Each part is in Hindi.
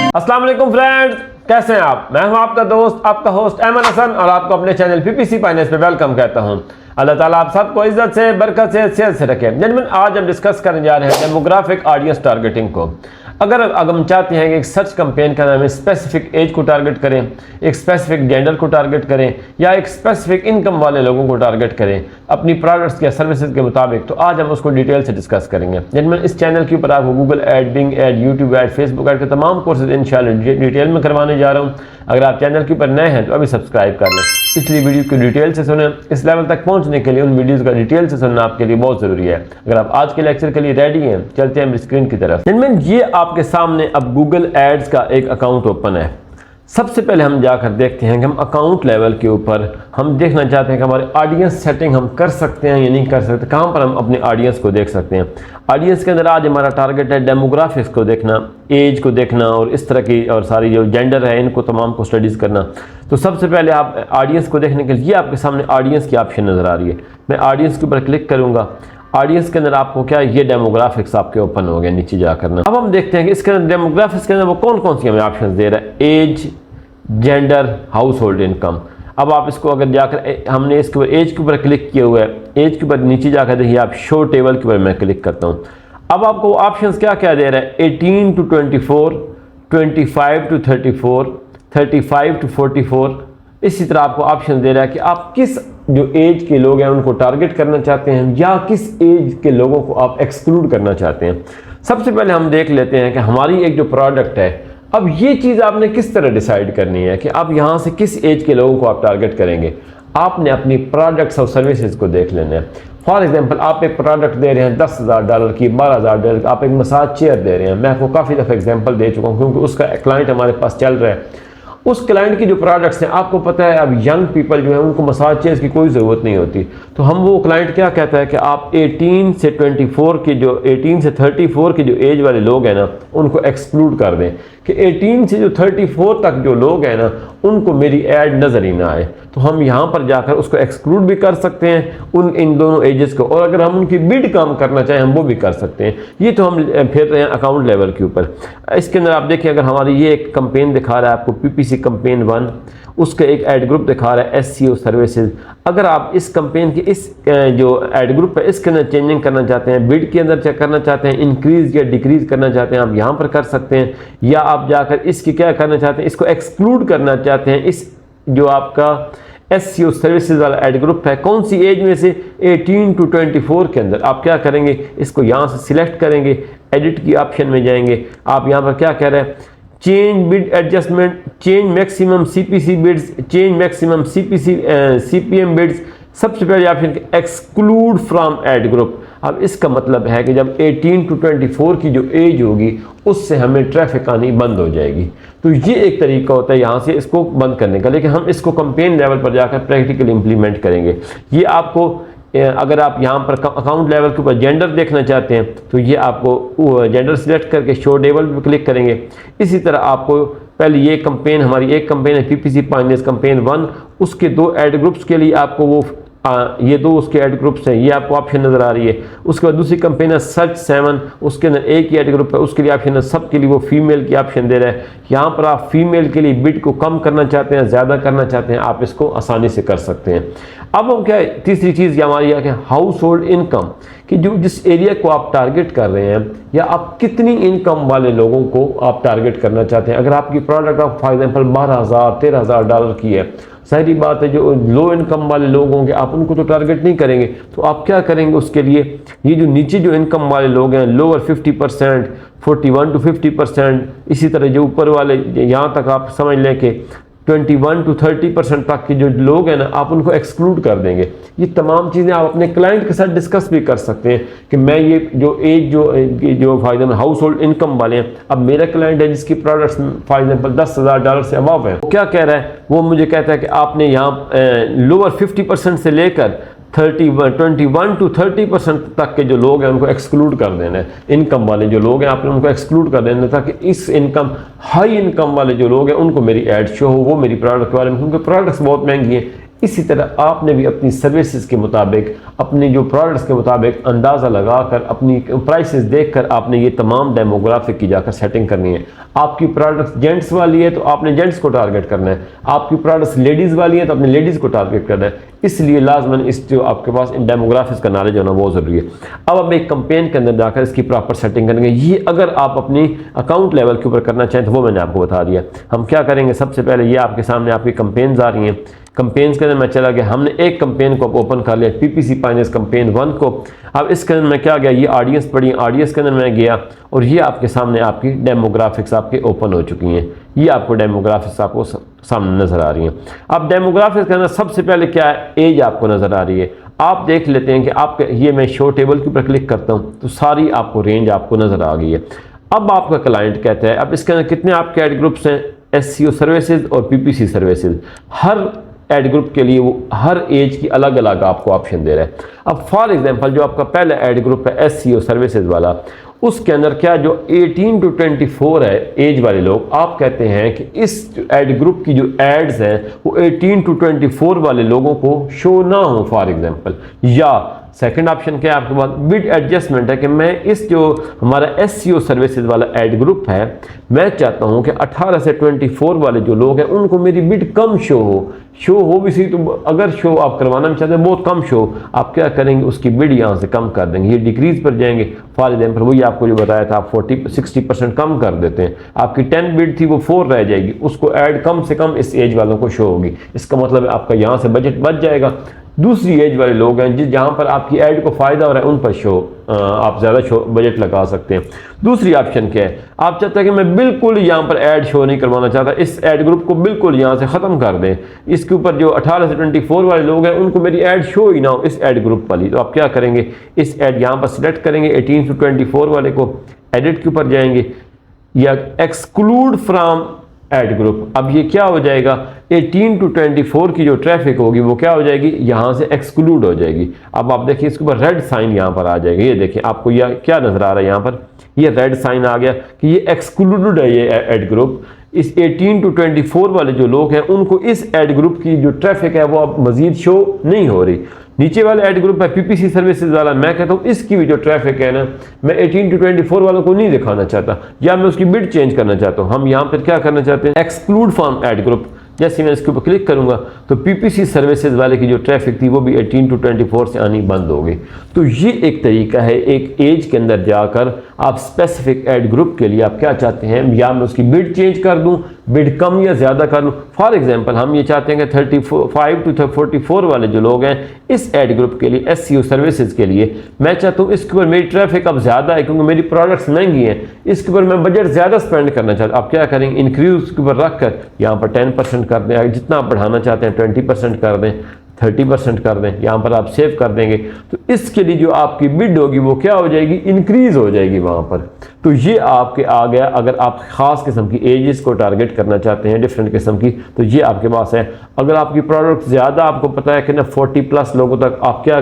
अस्सलाम वालेकुम फ्रेंड्स, कैसे हैं आप। मैं हूं आपका दोस्त, आपका होस्ट अहमद हसन और आपको अपने चैनल पीपीसी फाइनेंस पे वेलकम कहता हूं। अल्लाह ताला आप सबको इज्जत से, बरकत से, सेहत से रखे। जेंटलमैन, आज हम डिस्कस करने जा रहे हैं डेमोग्राफिक ऑडियंस टारगेटिंग को। अगर हम चाहते हैं कि एक सर्च कैंपेन का नाम स्पेसिफिक एज को टारगेट करें, एक स्पेसिफिक जेंडर को टारगेट करें या एक स्पेसिफिक इनकम वाले लोगों को टारगेट करें अपनी प्रोडक्ट्स या सर्विसेज के मुताबिक, तो आज हम उसको डिटेल से डिस्कस करेंगे। जेंटलमैन, इस चैनल के ऊपर आपको Google ad, Bing ad, YouTube ad, Facebook ad के तमाम कोर्सेज इंशाल्लाह डिटेल में करवाने जा रहा हूँ। अगर आप चैनल के ऊपर नए हैं तो अभी सब्सक्राइब कर लें, पिछली वीडियो को डिटेल से सुनें। इस लेवल तक पहुंचने के लिए उन वीडियोस का डिटेल से सुनना आपके लिए बहुत ज़रूरी है। अगर आप आज के लेक्चर के लिए रेडी हैं, चलते हैं स्क्रीन की तरफ। जेंटलमैन, ये आपके सामने अब गूगल एड्स का एक अकाउंट ओपन है। सबसे पहले हम जाकर देखते हैं कि हम अकाउंट लेवल के ऊपर हम देखना चाहते हैं कि हमारे ऑडियंस सेटिंग हम कर सकते हैं या नहीं कर सकते, कहाँ पर हम अपने ऑडियंस को देख सकते हैं। ऑडियंस के अंदर आज हमारा टारगेट है डेमोग्राफिक्स को देखना, एज को देखना और इस तरह की और सारी जो जेंडर है इनको तमाम को स्टडीज़ करना। तो सबसे पहले आप ऑडियंस को देखने के लिए आपके सामने ऑडियंस की ऑप्शन नज़र आ रही है। मैं ऑडियंस के ऊपर क्लिक करूँगा। ऑडियंस के अंदर आपको क्या ये डेमोग्राफिक्स आपके ओपन हो गए नीचे जाकर ना। अब हम देखते हैं कि इसके अंदर डेमोग्राफिक्स के अंदर वो कौन कौन सी हमें ऑप्शन दे रहा है। Age, gender, household income. अब आप इसको अगर जाकर हमने इसके ऊपर एज के ऊपर क्लिक किया हुआ है, एज के ऊपर नीचे जाकर देखिए आप शो टेबल के ऊपर मैं क्लिक करता हूँ। अब आपको ऑप्शंस क्या क्या दे रहा है। 18 to 24, 25 to 34, 35 to 44। इसी तरह आपको ऑप्शन दे रहा है कि आप किस जो एज के लोग हैं उनको टारगेट करना चाहते हैं या किस एज के लोगों को आप एक्सक्लूड करना चाहते हैं। सबसे पहले हम देख लेते हैं कि हमारी एक जो प्रोडक्ट है, अब ये चीज़ आपने किस तरह डिसाइड करनी है कि आप यहाँ से किस एज के लोगों को आप टारगेट करेंगे। आपने अपनी प्रोडक्ट्स और सर्विसेज को देख लेना है। फॉर एग्जांपल, आप एक प्रोडक्ट दे रहे हैं $10,000 की, $12,000 आप एक मसाज चेयर दे रहे हैं। मैं आपको काफ़ी दफ़ा एग्जांपल दे चुका हूँ क्योंकि उसका क्लाइंट हमारे पास चल रहा है। उस क्लाइंट की जो प्रोडक्ट्स हैं, आपको पता है अब यंग पीपल जो है उनको मसाज चेयर्स की कोई ज़रूरत नहीं होती। तो हम वो क्लाइंट क्या कहता है कि आप 18 से 24 की जो 18 से 34 की जो एज वाले लोग हैं ना उनको एक्सक्लूड कर दें कि 18 से जो 34 तक जो लोग हैं ना उनको मेरी ऐड नज़र ही ना आए। तो हम यहाँ पर जाकर उसको एक्सक्लूड भी कर सकते हैं इन दोनों एजेस को, और अगर हम उनकी बिड कम करना चाहें हम वो भी कर सकते हैं। ये तो हम फिर रहे हैं अकाउंट लेवल के ऊपर। इसके अंदर आप देखिए, अगर हमारी ये एक कंपेन दिखा रहा है आपको पीपीसी कंपेन 1, उसका एक ऐड ग्रुप दिखा रहा है एससीओ सर्विसेज। अगर आप इस कंपेन की इस जो ऐड ग्रुप है इसके अंदर चेंजिंग करना चाहते हैं, बिड के अंदर चेक करना चाहते हैं, इंक्रीज या डिक्रीज करना चाहते हैं, आप यहाँ पर कर सकते हैं। या आप जाकर इसकी क्या करना चाहते हैं, इसको एक्सक्लूड करना चाहते हैं। इस जो आपका एससीओ सर्विसेज वाला ऐड ग्रुप है, कौन सी एज में से 18 to 24 के अंदर, आप क्या करेंगे, इसको यहाँ से सिलेक्ट करेंगे, एडिट की ऑप्शन में जाएंगे। आप यहाँ पर क्या कह रहे हैं, change bid adjustment, change maximum CPC bids, change maximum CPM bids. सबसे पहले option exclude from ad group. अब इसका मतलब है कि जब 18 to 24 की जो एज होगी उससे हमें ट्रैफिक आनी बंद हो जाएगी। तो ये एक तरीका होता है यहाँ से इसको बंद करने का, लेकिन हम इसको कंपेन लेवल पर जाकर प्रैक्टिकली इंप्लीमेंट करेंगे। ये आपको अगर आप यहाँ पर अकाउंट लेवल के ऊपर जेंडर देखना चाहते हैं तो ये आपको जेंडर सिलेक्ट करके शो टेबल पर क्लिक करेंगे। इसी तरह आपको पहले ये कंपेन, हमारी एक कंपेन है पीपीसी फाइनेंस कंपेन 1, उसके 2 ऐड ग्रुप्स के लिए आपको वो ये 2 उसके ऐड ग्रुप्स हैं, ये आपको ऑप्शन नज़र आ रही है। उसके बाद दूसरी कंपेन है सर्च 7, उसके अंदर एक ही ऐड ग्रुप है, उसके लिए ऑप्शन है, सब के लिए वो फीमेल की ऑप्शन दे रहा है। यहाँ पर आप फीमेल के लिए बिड को कम करना चाहते हैं, ज़्यादा करना चाहते हैं, आप इसको आसानी से कर सकते हैं। अब हम क्या तीसरी चीज़ हमारी है कि हाउस होल्ड इनकम, कि जो जिस एरिया को आप टारगेट कर रहे हैं या आप कितनी इनकम वाले लोगों को आप टारगेट करना चाहते हैं। अगर आपकी प्रोडक्ट आप फॉर एग्जाम्पल $12,000 $13,000 की है, सारी बात है जो लो इनकम वाले लोग होंगे आप उनको तो टारगेट नहीं करेंगे। तो आप क्या करेंगे उसके लिए, ये जो नीचे जो इनकम वाले लोग हैं लोअर 50%, 41 to 50%, इसी तरह जो ऊपर वाले यहाँ तक आप समझ लें कि 21 to 30% तक के जो लोग हैं ना आप उनको एक्सक्लूड कर देंगे। ये तमाम चीज़ें आप अपने क्लाइंट के साथ डिस्कस भी कर सकते हैं कि मैं ये जो एज जो for example house hold income वाले हैं, अब मेरा क्लाइंट है जिसकी प्रोडक्ट्स फॉर एग्जाम्पल $10,000 से अबव है, क्या कह रहा है वो मुझे कहता है कि आपने यहाँ लोअर 50% से लेकर 21 to 30% तक के जो लोग हैं उनको एक्सक्लूड कर देना है। इनकम वाले जो लोग हैं आपने उनको एक्सक्लूड कर देना है ताकि इस इनकम हाई इनकम वाले जो लोग हैं उनको मेरी ऐड शो हो, वो मेरी प्रोडक्ट के बारे में, क्योंकि प्रोडक्ट्स बहुत महंगी हैं, इसी तरह आपने भी अपनी सर्विसेज के मुताबिक, अपनी जो प्रोडक्ट्स के मुताबिक अंदाज़ा लगाकर, अपनी प्राइसेस देखकर आपने ये तमाम डेमोग्राफिक की जाकर सेटिंग करनी है। आपकी प्रोडक्ट्स जेंट्स वाली है तो आपने जेंट्स को टारगेट करना है, आपकी प्रोडक्ट्स लेडीज़ वाली है तो आपने लेडीज़ को टारगेट करना है। इसलिए लाजमन इस जो आपके पास इन डेमोग्राफिक्स का नॉलेज होना बहुत ज़रूरी है। अब हम एक कैंपेन के अंदर जाकर इसकी प्रॉपर सेटिंग करेंगे। ये अगर आप अपनी अकाउंट लेवल के ऊपर करना चाहें तो वो मैंने आपको बता दिया। हम क्या करेंगे, सबसे पहले ये आपके सामने आपकी कैंपेन्स आ रही हैं। कैंपेन्स के अंदर मैं चला गया, हमने एक कैंपेन को ओपन कर लिया, पीपीसी फाइनेंस कैंपेन 1 को। अब इसके अंदर मैं क्या गया, ये ऑडियंस पड़ी, ऑडियंस के अंदर मैं गया और ये आपके सामने आपकी डेमोग्राफिक्स आपके ओपन हो चुकी हैं। ये आपको डेमोग्राफिक्स आपको सामने नज़र आ रही हैं। अब डेमोग्राफिक्स के अंदर सबसे पहले क्या है, एज आपको नज़र आ रही है। आप देख लेते हैं कि आपके ये मैं शो टेबल के ऊपर क्लिक करता हूँ तो सारी आपको रेंज आपको नज़र आ गई है। अब आपका क्लाइंट कहता है, अब इसके अंदर कितने आपके एड ग्रुप्स हैं, एसईओ सर्विसेज और पीपीसी सर्विसेज। हर एड ग्रुप के लिए वो हर एज की अलग अलग आपको ऑप्शन दे रहा है। अब फॉर एग्जांपल जो आपका पहला एड ग्रुप है एसईओ सर्विसेज वाला, उसके अंदर क्या जो 18 to 24 है एज वाले लोग, आप कहते हैं कि इस एड ग्रुप की जो एड्स हैं वो 18 to 24 वाले लोगों को शो ना हो फॉर एग्जांपल। या सेकंड ऑप्शन क्या है आपके पास, बिड एडजस्टमेंट है कि मैं इस जो हमारा एसईओ सर्विसेज वाला एड ग्रुप है, मैं चाहता हूं कि 18 से 24 वाले जो लोग हैं उनको मेरी बिड कम शो हो भी सही, तो अगर शो आप करवाना चाहते हैं बहुत कम शो, आप क्या करेंगे, उसकी बिड यहाँ से कम कर देंगे, ये डिक्रीज पर जाएंगे। फॉर एग्जाम्पल वही आपको जो बताया था, आप 40-60% कम कर देते हैं, आपकी 10 बिड थी वो 4 रह जाएगी, उसको ऐड कम से कम इस एज वालों को शो होगी। इसका मतलब है आपका यहाँ से बजट बच जाएगा। दूसरी एज वाले लोग हैं जहाँ पर आपकी ऐड को फ़ायदा हो रहा है, उन पर शो आप ज़्यादा शो बजट लगा सकते हैं। दूसरी ऑप्शन क्या है, आप चाहते हैं कि मैं बिल्कुल यहाँ पर ऐड शो नहीं करवाना चाहता, इस ऐड ग्रुप को बिल्कुल यहाँ से ख़त्म कर दें, इसके ऊपर जो 18 से 24 वाले लोग हैं उनको मेरी ऐड शो ही ना हो इस ऐड ग्रुप वाली। तो आप क्या करेंगे, इस ऐड यहाँ पर सिलेक्ट करेंगे, 18 से 24 वाले को एडिट के ऊपर जाएंगे या एक्सक्लूड फ्रॉम एड ग्रुप। अब ये क्या हो जाएगा, 18 to 24 की जो ट्रैफिक होगी वो क्या हो जाएगी, यहाँ से एक्सक्लूड हो जाएगी। अब आप देखिए इसके ऊपर रेड साइन यहाँ पर आ जाएगा, ये देखिए आपको यह क्या नजर आ रहा है, यहाँ पर ये रेड साइन आ गया कि ये एक्सक्लूडेड है ये एड ग्रुप। इस 18 to 24 वाले जो लोग हैं उनको इस एड ग्रुप की जो ट्रैफिक है वो अब मजीद शो नहीं हो रही। नीचे वाला एड ग्रुप है पीपीसी सर्विसेज वाला, मैं कहता हूँ इसकी भी जो ट्रैफिक है ना, मैं 18 to 24 वालों को नहीं दिखाना चाहता या मैं उसकी बिड चेंज करना चाहता हूँ। हम यहाँ पर क्या करना चाहते हैं, एक्सक्लूड फ्रॉम एड ग्रुप। जैसे मैं इसके ऊपर क्लिक करूंगा तो पीपीसी सर्विसेज वाले की जो ट्रैफिक थी वो भी 18 to 24 से आनी बंद हो गई। तो ये एक तरीका है, एक एज के अंदर जाकर आप स्पेसिफिक एड ग्रुप के लिए आप क्या चाहते हैं, या मैं उसकी बिड चेंज कर दूं, बिड कम या ज़्यादा कर लूँ। फॉर एग्जांपल हम ये चाहते हैं कि 35 to 44 वाले जो लोग हैं इस एड ग्रुप के लिए, एसईओ सर्विसेज के लिए, मैं चाहता हूँ इसके ऊपर मेरी ट्रैफिक अब ज़्यादा है क्योंकि मेरी प्रोडक्ट्स महंगी हैं, इसके ऊपर मैं बजट ज़्यादा स्पेंड करना चाहता हूँ। आप क्या करेंगे, इंक्रीज उसके ऊपर रख कर यहाँ पर 10% कर दें, जितना आप बढ़ाना चाहते हैं 20% कर दें, 30% कर दें, यहाँ पर आप सेव कर देंगे। तो इसके लिए जो आपकी बिड होगी वो क्या हो जाएगी, इंक्रीज हो जाएगी वहाँ पर। तो ये आपके आ गया। अगर आप ख़ास किस्म की एजेस को टारगेट करना चाहते हैं, डिफरेंट किस्म की, तो ये आपके पास है। अगर आपकी प्रोडक्ट ज़्यादा आपको पता है कि ना 40+ लोगों तक आप क्या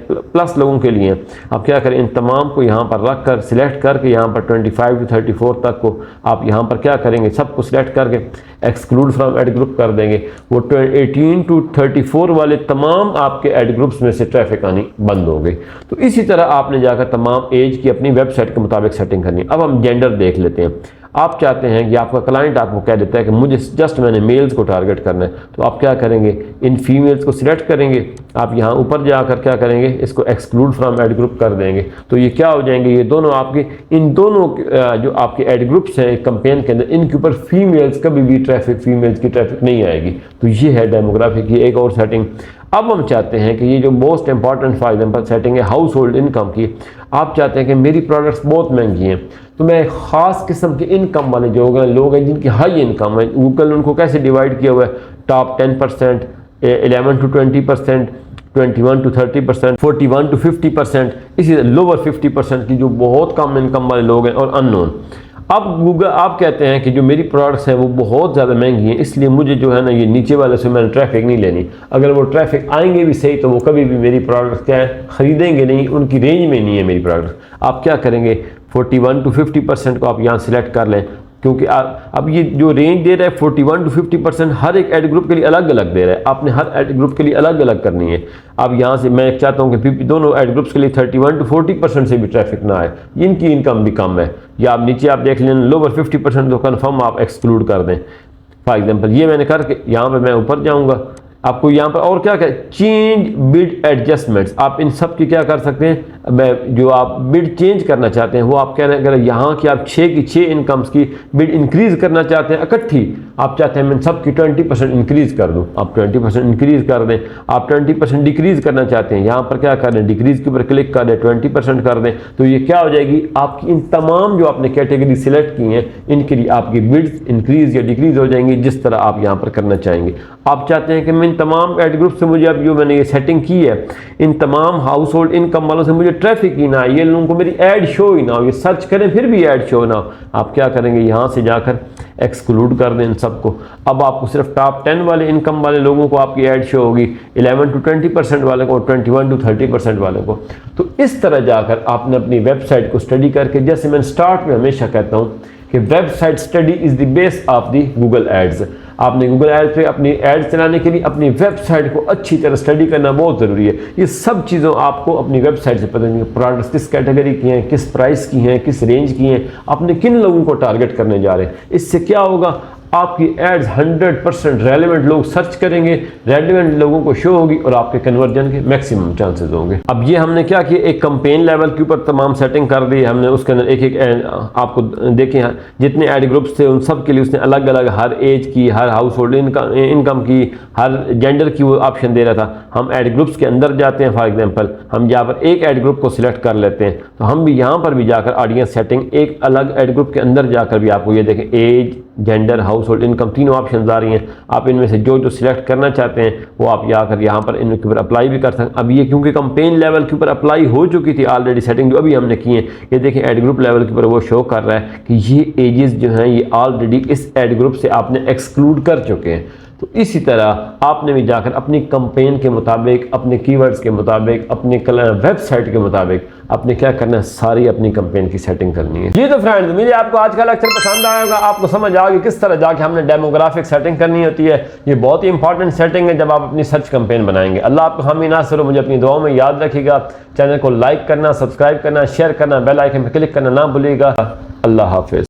प्लस लोगों के लिए आप क्या करें, इन तमाम को यहाँ पर रख कर सिलेक्ट करके यहाँ पर 25 to 34 तक को आप यहाँ पर क्या करेंगे, सबको सिलेक्ट करके एक्सक्लूड फ्रॉम एड ग्रुप कर देंगे। वो 18 to 34 वाले तमाम आपके एड ग्रुप्स में से ट्रैफिक आनी बंद हो गई। तो इसी तरह आपने जाकर तमाम एज की अपनी वेबसाइट के मुताबिक सेटिंग करनी है। अब हम जेंडर देख लेते हैं। आप चाहते हैं कि आपका क्लाइंट आपको कह देता है कि मुझे जस्ट मैंने मेल्स को टारगेट करना है, तो आप क्या करेंगे, इन फीमेल्स को सिलेक्ट करेंगे, आप यहाँ ऊपर जाकर क्या करेंगे, इसको एक्सक्लूड फ्रॉम एड ग्रुप कर देंगे। तो ये क्या हो जाएंगे, ये दोनों आपके, इन दोनों जो आपके एड ग्रुप्स हैं कैंपेन के अंदर, इनके ऊपर फीमेल्स कभी भी ट्रैफिक, फीमेल्स की ट्रैफिक नहीं आएगी। तो ये है डेमोग्राफिक की एक और सेटिंग। अब हम चाहते हैं कि ये जो most important for example setting है हाउस होल्ड इनकम की, आप चाहते हैं कि मेरी प्रोडक्ट्स बहुत महंगी हैं, तो मैं ख़ास किस्म के इनकम वाले जो लोग हैं जिनकी हाई इनकम है, गूगल उनको कैसे डिवाइड किया हुआ है, टॉप 10%, 11 to 20%, 21 to 30%, 41 to 50%, इसी लोअर 50% की जो बहुत कम इनकम वाले लोग हैं, और अननोन। अब गूगल आप कहते हैं कि जो मेरी प्रोडक्ट्स हैं वो बहुत ज़्यादा महंगी हैं, इसलिए मुझे जो है ना ये नीचे वाले से मैंने ट्रैफिक नहीं लेनी। अगर वो ट्रैफिक आएंगे भी सही तो वो कभी भी मेरी प्रोडक्ट्स क्या है, ख़रीदेंगे नहीं, उनकी रेंज में नहीं है मेरी प्रोडक्ट। आप क्या करेंगे, 41 to 50% को आप यहाँ सिलेक्ट कर लें क्योंकि अब ये जो रेंज दे रहा है 41 to 50% हर एक एड ग्रुप के लिए अलग अलग दे रहा है। आपने हर एड ग्रुप के लिए अलग अलग करनी है। अब यहाँ से मैं चाहता हूँ कि दोनों एड ग्रुप्स के लिए 31 to 40% से भी ट्रैफिक ना आए, इनकी इनकम भी कम है, या आप नीचे आप देख लें लोअर 50% तो कन्फर्म आप एक्सक्लूड कर दें। फॉर एग्जाम्पल ये मैंने करके यहाँ पर मैं ऊपर जाऊँगा, आपको यहाँ पर और क्या चेंज बिड एडजस्टमेंट्स, आप इन सब की क्या कर सकते हैं, जो आप बिड चेंज करना चाहते हैं वो आप कह रहे हैं अगर यहाँ की आप 6 की 6 इनकम्स की बिड इंक्रीज करना चाहते हैं इकट्ठी, आप चाहते हैं मैं सब की 20% इंक्रीज कर दूँ, आप 20% इंक्रीज कर दें। आप 20% डिक्रीज करना चाहते हैं, यहाँ पर क्या कर दें, डिक्रीज के ऊपर क्लिक कर दें, 20% कर दें, तो ये क्या हो जाएगी, आपकी इन तमाम जो आपने कैटेगरी सिलेक्ट की हैं इनके लिए आपकी बिड्स इंक्रीज या डिक्रीज हो जाएंगी जिस तरह आप यहाँ पर करना चाहेंगे। आप चाहते हैं कि मैं इन तमाम एड ग्रुप से मुझे अब जो मैंने ये सेटिंग की है इन तमाम हाउस होल्ड इनकम वालों से मुझे ट्रैफिक ही ना, ये लोगों को मेरी ऐड शो ही ना हो, ये सर्च करें फिर भी ऐड शो ना हो, आप क्या करेंगे, यहाँ से जाकर एक्सक्लूड कर दें इन सबको। अब आपको सिर्फ टॉप 10 वाले इनकम वाले लोगों को आपकी ऐड शो होगी, 11 to 20% वाले को, 21 to 30% वाले को। तो इस तरह जाकर आपने अपनी वेबसाइट को स्टडी करके, जैसे मैं स्टार्ट में हमेशा कहता हूँ कि website study is the base of the Google ads. आपने गूगल एड्स पे अपनी एड्स चलाने के लिए अपनी वेबसाइट को अच्छी तरह स्टडी करना बहुत ज़रूरी है। ये सब चीज़ों आपको अपनी वेबसाइट से पता चलेंगे, प्रोडक्ट्स किस कैटेगरी की हैं, किस प्राइस की हैं, किस रेंज की हैं, आपने किन लोगों को टारगेट करने जा रहे हैं। इससे क्या होगा, आपकी एड्स 100% रेलेवेंट लोग सर्च करेंगे, रेलेवेंट लोगों को शो होगी और आपके कन्वर्जन के मैक्सिमम चांसेस होंगे। अब ये हमने क्या किया, एक कैंपेन लेवल के ऊपर तमाम सेटिंग कर दी हमने, उसके अंदर एक एक आपको देखें जितने एड ग्रुप्स थे उन सब के लिए उसने अलग अलग हर एज की, हर हाउस होल्ड इनकम की, हर जेंडर की वो ऑप्शन दे रहा था। हम एड ग्रुप्स के अंदर जाते हैं, फॉर एग्जाम्पल हम यहाँ पर एक एड ग्रुप को सिलेक्ट कर लेते हैं, तो हम भी यहाँ पर भी जाकर ऑडियंस सेटिंग एक अलग एड ग्रुप के अंदर जाकर भी आपको ये देखें age, gender, household income तीनों ऑप्शन आ रही हैं। आप इनमें से जो सिलेक्ट करना चाहते हैं वो आप जाकर यहाँ पर इनके ऊपर अप्लाई भी कर सकते हैं। अब ये क्योंकि कैंपेन लेवल के ऊपर अप्लाई हो चुकी थी ऑलरेडी सेटिंग जो अभी हमने की है, ये देखें एड ग्रुप लेवल के ऊपर वो शो कर रहा है कि ये एजेस जो हैं ये ऑलरेडी इस एड ग्रुप से आपने एक्सक्लूड कर चुके हैं। तो इसी तरह आपने भी जाकर अपनी कैंपेन के मुताबिक, अपने कीवर्ड्स के मुताबिक, अपने वेबसाइट के मुताबिक आपने क्या करना है, सारी अपनी कैंपेन की सेटिंग करनी है। जी तो फ्रेंड्स, मुझे आपको आज का लेक्चर पसंद आया होगा, आपको समझ आ गई किस तरह जाके हमने डेमोग्राफिक सेटिंग करनी होती है। ये बहुत ही इंपॉर्टेंट सेटिंग है जब आप अपनी सर्च कैंपेन बनाएंगे। अल्लाह आपको हामी नासिर हो, मुझे अपनी दुआओं में याद रखिएगा। चैनल को लाइक करना, सब्सक्राइब करना, शेयर करना, बेल आइकन पर क्लिक करना ना भूलिएगा। अल्लाह हाफिज।